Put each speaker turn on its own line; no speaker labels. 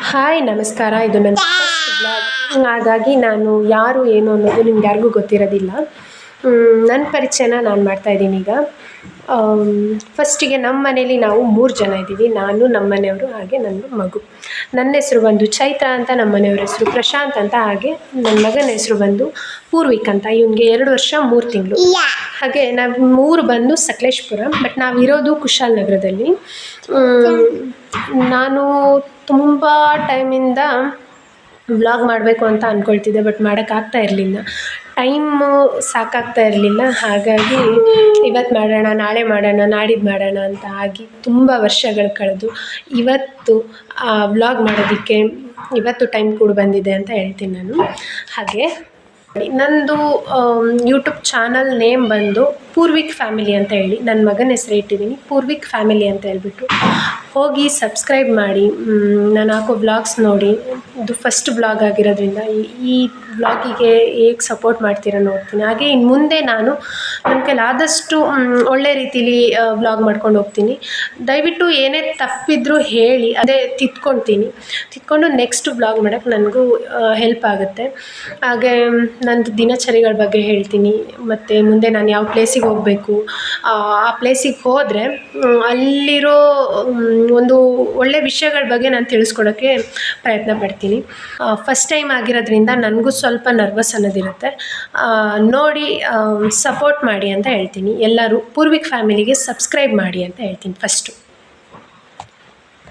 Hi ನಮಸ್ಕಾರ. ಇದು ನನ್ನ ಫಸ್ಟ್ ಬ್ಲಾಗ್. ಹಾಗಾಗಿ ನಾನು ಯಾರು ಏನು ಅನ್ನೋದು ನಿಮ್ಗೆ ಯಾರಿಗೂ ಗೊತ್ತಿರೋದಿಲ್ಲ. ನನ್ನ ಪರಿಚಯನ ನಾನು ಮಾಡ್ತಾಯಿದ್ದೀನಿ ಈಗ. ಫಸ್ಟಿಗೆ ನಮ್ಮ ಮನೇಲಿ ನಾವು 3 ಜನ ಇದ್ದೀವಿ. ನಾನು, ನಮ್ಮ ಮನೆಯವರು, ಹಾಗೆ ನನ್ನ ಮಗು. ನನ್ನ ಹೆಸರು ಬಂದು ಚೈತ್ರ ಅಂತ, ನಮ್ಮ ಮನೆಯವ್ರ ಹೆಸರು ಪ್ರಶಾಂತ್ ಅಂತ, ಹಾಗೆ ನನ್ನ ಮಗನ ಹೆಸರು ಬಂದು ಪೂರ್ವಿಕ್ ಅಂತ. ಇವನಿಗೆ 2 ವರ್ಷ 3 ತಿಂಗಳು. ಹಾಗೆ ನಾವು 3 ಬಂದು ಸಕಲೇಶ್ಪುರ, ಬಟ್ ನಾವಿರೋದು ಕುಶಾಲನಗರದಲ್ಲಿ. ನಾನು ತುಂಬ ಟೈಮಿಂದ ವ್ಲಾಗ್ ಮಾಡಬೇಕು ಅಂತ ಅಂದ್ಕೊಳ್ತಿದ್ದೆ, ಬಟ್ ಮಾಡೋಕ್ಕಾಗ್ತಾ ಇರಲಿಲ್ಲ. ಟೈಮು ಸಾಕಾಗ್ತಾ ಇರಲಿಲ್ಲ. ಹಾಗಾಗಿ ಇವತ್ತು ಮಾಡೋಣ, ನಾಳೆ ಮಾಡೋಣ, ನಾಡಿದ್ದು ಮಾಡೋಣ ಅಂತ ಆಗಿ ತುಂಬ ವರ್ಷಗಳು ಕಳೆದು ಇವತ್ತು ವ್ಲಾಗ್ ಮಾಡೋದಕ್ಕೆ ಇವತ್ತು ಟೈಮ್ ಕೂಡ ಬಂದಿದೆ ಅಂತ ಹೇಳ್ತೀನಿ ನಾನು. ಹಾಗೆ ನಂದು ಯೂಟ್ಯೂಬ್ ಚಾನಲ್ ನೇಮ್ ಬಂದು ಪೂರ್ವಿಕ್ ಫ್ಯಾಮಿಲಿ ಅಂತ ಹೇಳಿ, ನನ್ನ ಮಗನ ಹೆಸರು ಇಟ್ಟಿದ್ದೀನಿ ಪೂರ್ವಿಕ್ ಫ್ಯಾಮಿಲಿ ಅಂತ ಹೇಳ್ಬಿಟ್ಟು. ಹೋಗಿ ಸಬ್ಸ್ಕ್ರೈಬ್ ಮಾಡಿ, ನಾನು ಹಾಕೋ ವ್ಲಾಗ್ಸ್ ನೋಡಿ. ಇದು ಫಸ್ಟ್ ವ್ಲಾಗ್ ಆಗಿರೋದ್ರಿಂದ ಈ ವ್ಲಾಗಿಗೆ ಹೇಗೆ ಸಪೋರ್ಟ್ ಮಾಡ್ತೀರ ನೋಡ್ತೀನಿ. ಹಾಗೆ ಇನ್ನು ಮುಂದೆ ನಾನು ನನ್ನ ಕೈಲಾದಷ್ಟು ಒಳ್ಳೆ ರೀತಿಲಿ ವ್ಲಾಗ್ ಮಾಡ್ಕೊಂಡು ಹೋಗ್ತೀನಿ. ದಯವಿಟ್ಟು ಏನೇ ತಪ್ಪಿದ್ರೂ ಹೇಳಿ, ಅದೇ ತಿದ್ಕೊಂಡು ನೆಕ್ಸ್ಟ್ ವ್ಲಾಗ್ ಮಾಡೋಕ್ಕೆ ನನಗೂ ಹೆಲ್ಪ್ ಆಗುತ್ತೆ. ಹಾಗೆ ನಂದು ದಿನಚರಿಗಳ ಬಗ್ಗೆ ಹೇಳ್ತೀನಿ, ಮತ್ತು ಮುಂದೆ ನಾನು ಯಾವ ಪ್ಲೇಸಿಗೆ ಹೋಗಬೇಕು, ಆ ಪ್ಲೇಸಿಗೆ ಹೋದರೆ ಅಲ್ಲಿರೋ ಒಂದು ಒಳ್ಳೆ ವಿಷಯಗಳ ಬಗ್ಗೆ ನಾನು ತಿಳಿಸ್ಕೊಡೋಕ್ಕೆ ಪ್ರಯತ್ನ ಪಡ್ತೀನಿ. ಫಸ್ಟ್ ಟೈಮ್ ಆಗಿರೋದ್ರಿಂದ ನನಗೂ ಸ್ವಲ್ಪ ನರ್ವಸ್ ಅನ್ನೋದಿರುತ್ತೆ. ನೋಡಿ ಸಪೋರ್ಟ್ ಮಾಡಿ ಅಂತ ಹೇಳ್ತೀನಿ. ಎಲ್ಲರೂ ಪೂರ್ವಿಕ್ ಫ್ಯಾಮಿಲಿಗೆ ಸಬ್ಸ್ಕ್ರೈಬ್ ಮಾಡಿ ಅಂತ ಹೇಳ್ತೀನಿ ಫಸ್ಟು.